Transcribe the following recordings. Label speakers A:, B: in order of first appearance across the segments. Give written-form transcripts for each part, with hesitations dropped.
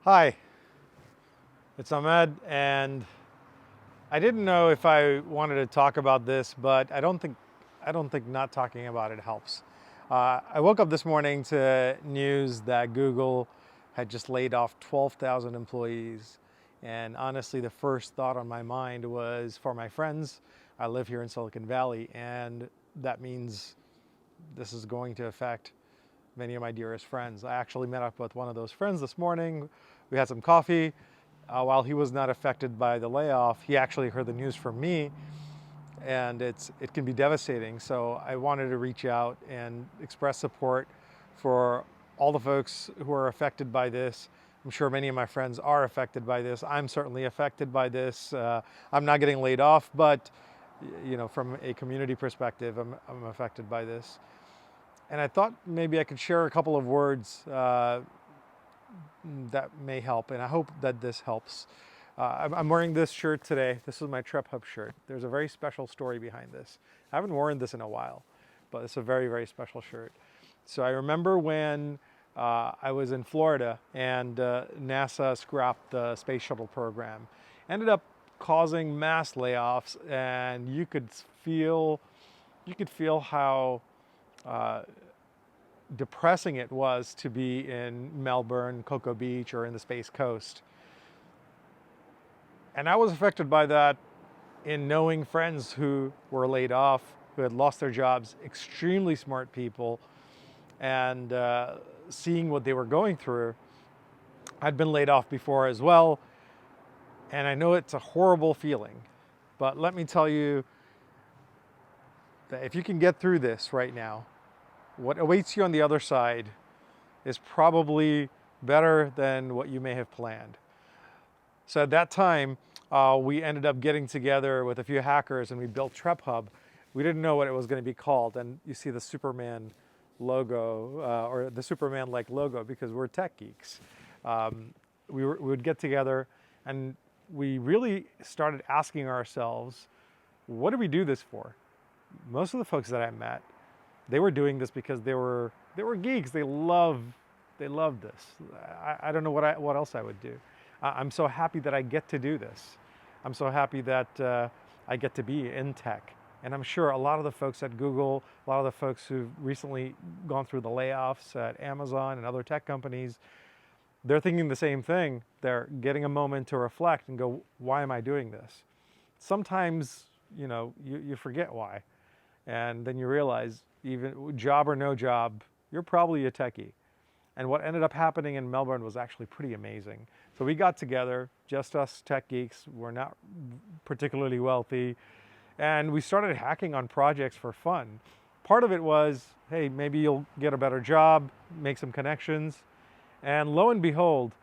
A: Hi, it's Ahmed, and I didn't know if I wanted to talk about this, but I don't think not talking about it helps. I woke up this morning to news that Google had just laid off 12,000 employees, and honestly, the first thought on my mind was for my friends. I live here in Silicon Valley, and that means this is going to affect many of my dearest friends. I actually met up with one of those friends this morning. We had some coffee. While he was not affected by the layoff, he actually heard the news from me, and it can be devastating. So I wanted to reach out and express support for all the folks who are affected by this. I'm sure many of my friends are affected by this. I'm certainly affected by this. I'm not getting laid off, but from a community perspective, I'm affected by this. And I thought maybe I could share a couple of words that may help, and I hope that this helps. I'm wearing this shirt today. This is my TrepHub shirt. There's a very special story behind this. I haven't worn this in a while, but it's a very, very special shirt. So I remember when I was in Florida and NASA scrapped the space shuttle program. Ended up causing mass layoffs, and you could feel how depressing it was to be in Melbourne, Cocoa Beach, or in the Space Coast. And I was affected by that in knowing friends who were laid off, who had lost their jobs, extremely smart people, and seeing what they were going through. I'd been laid off before as well, and I know it's a horrible feeling, but let me tell you that if you can get through this right now, what awaits you on the other side is probably better than what you may have planned. So at that time, we ended up getting together with a few hackers and we built TrepHub. We didn't know what it was going to be called, and you see the Superman logo or the Superman-like logo because we're tech geeks. We would get together and we really started asking ourselves, what do we do this for? Most of the folks that I met, they were doing this because they were geeks. They loved this. I don't know what else I would do. I'm so happy that I get to do this. I'm so happy that I get to be in tech. And I'm sure a lot of the folks at Google, a lot of the folks who've recently gone through the layoffs at Amazon and other tech companies, they're thinking the same thing. They're getting a moment to reflect and go, why am I doing this? Sometimes, you forget why. And then you realize, even job or no job, you're probably a techie. And what ended up happening in Melbourne was actually pretty amazing. So we got together, just us tech geeks. We're not particularly wealthy. And we started hacking on projects for fun. Part of it was, hey, maybe you'll get a better job, make some connections. And lo and behold,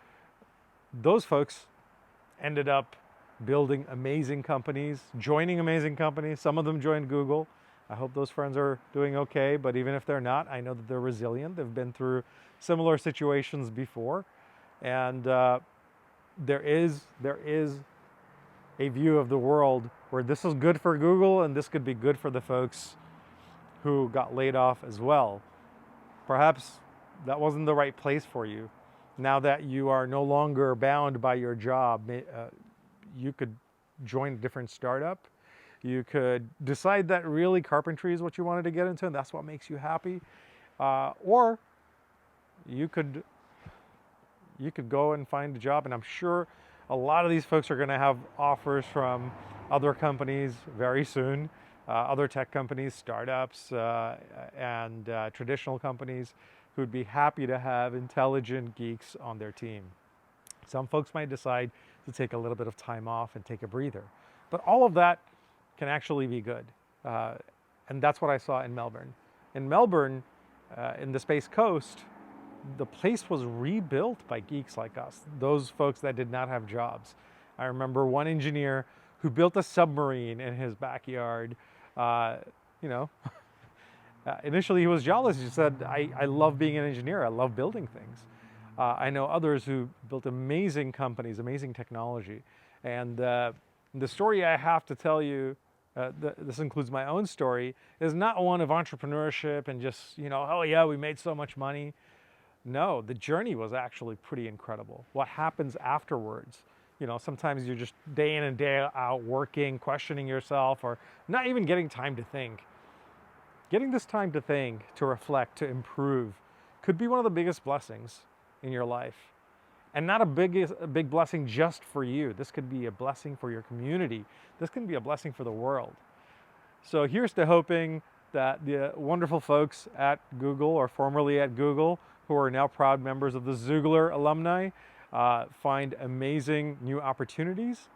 A: those folks ended up building amazing companies, joining amazing companies. Some of them joined Google. I hope those friends are doing okay, but even if they're not, I know that they're resilient. They've been through similar situations before. And there is a view of the world where this is good for Google and this could be good for the folks who got laid off as well. Perhaps that wasn't the right place for you. Now that you are no longer bound by your job, you could join a different startup. You could decide that really carpentry is what you wanted to get into and that's what makes you happy. Or you could go and find a job, and I'm sure a lot of these folks are going to have offers from other companies very soon, other tech companies, startups, and traditional companies who'd be happy to have intelligent geeks on their team. Some folks might decide to take a little bit of time off and take a breather, but all of that can actually be good. And that's what I saw in Melbourne. In Melbourne, in the Space Coast, the place was rebuilt by geeks like us, those folks that did not have jobs. I remember one engineer who built a submarine in his backyard. Initially he was jealous. He said, I love being an engineer. I love building things. I know others who built amazing companies, amazing technology. And the story I have to tell you, this includes my own story, is not one of entrepreneurship and just, oh yeah, we made so much money. No, the journey was actually pretty incredible. What happens afterwards? You know, sometimes you're just day in and day out working, questioning yourself, or not even getting time to think. Getting this time to think, to reflect, to improve could be one of the biggest blessings in your life. And not a big blessing just for you. This could be a blessing for your community. This can be a blessing for the world. So here's to hoping that the wonderful folks at Google, or formerly at Google, who are now proud members of the Zugler alumni, find amazing new opportunities.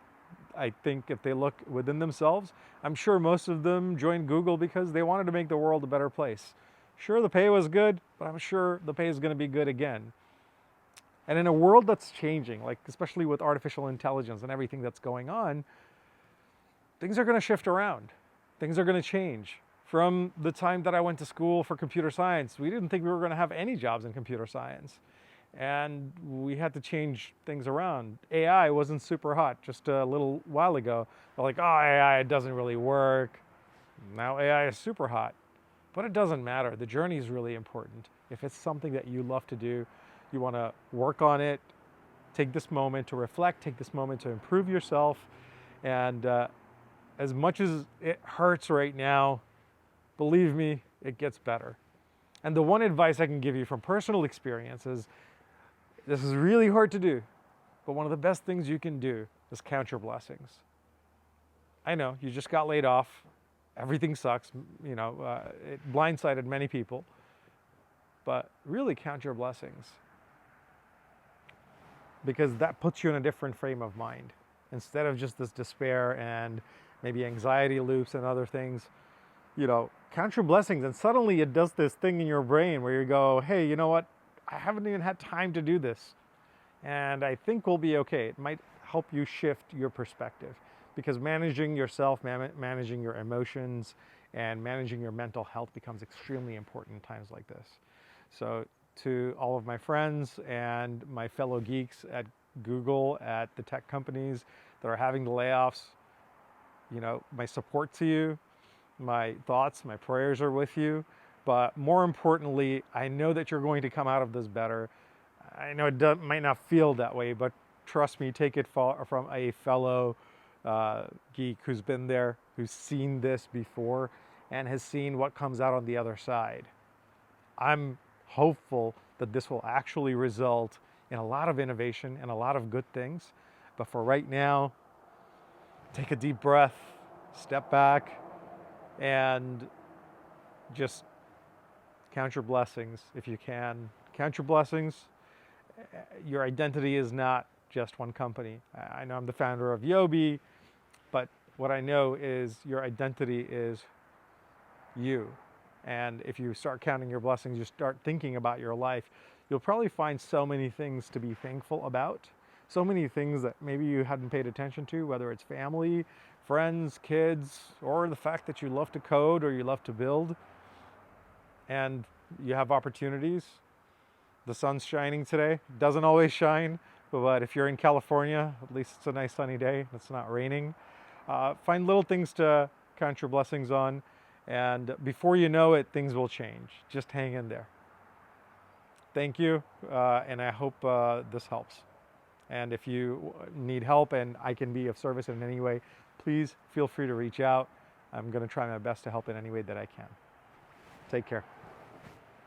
A: I think if they look within themselves, I'm sure most of them joined Google because they wanted to make the world a better place. Sure, the pay was good, but I'm sure the pay is going to be good again. And in a world that's changing, like especially with artificial intelligence and everything that's going on, things are going to shift around. Things are going to change. From the time that I went to school for computer science, we didn't think we were going to have any jobs in computer science. And we had to change things around. AI wasn't super hot just a little while ago. They're like, oh, AI, it doesn't really work. Now AI is super hot. But it doesn't matter. The journey is really important. If it's something that you love to do, you want to work on it, take this moment to reflect, take this moment to improve yourself. And as much as it hurts right now, believe me, it gets better. And the one advice I can give you from personal experience is, this is really hard to do, but one of the best things you can do is count your blessings. I know, you just got laid off. Everything sucks. You know, it blindsided many people. But really count your blessings, because that puts you in a different frame of mind. Instead of just this despair and maybe anxiety loops and other things, you know, count your blessings, and suddenly it does this thing in your brain where you go, hey, you know what? I haven't even had time to do this, and I think we'll be okay. It might help you shift your perspective, because managing yourself, managing your emotions, and managing your mental health becomes extremely important in times like this. So to all of my friends and my fellow geeks at Google, at the tech companies that are having the layoffs, you know, my support to you, my thoughts, my prayers are with you. But more importantly, I know that you're going to come out of this better. I know it might not feel that way, but trust me, take it from a fellow geek who's been there, who's seen this before, and has seen what comes out on the other side. I'm hopeful that this will actually result in a lot of innovation and a lot of good things. But for right now, take a deep breath, step back, and just count your blessings if you can. Count your blessings. Your identity is not just one company. I know I'm the founder of Yobi, but what I know is your identity is you. And if you start counting your blessings, you start thinking about your life, you'll probably find so many things to be thankful about. So many things that maybe you hadn't paid attention to, whether it's family, friends, kids, or the fact that you love to code or you love to build. And you have opportunities. The sun's shining today. Doesn't always shine, but if you're in California, at least it's a nice sunny day. It's not raining. Find little things to count your blessings on, and before you know it, things will change. Just hang in there. Thank you, and I hope this helps. And if you need help and I can be of service in any way, please feel free to reach out. I'm going to try my best to help in any way that I can. Take care.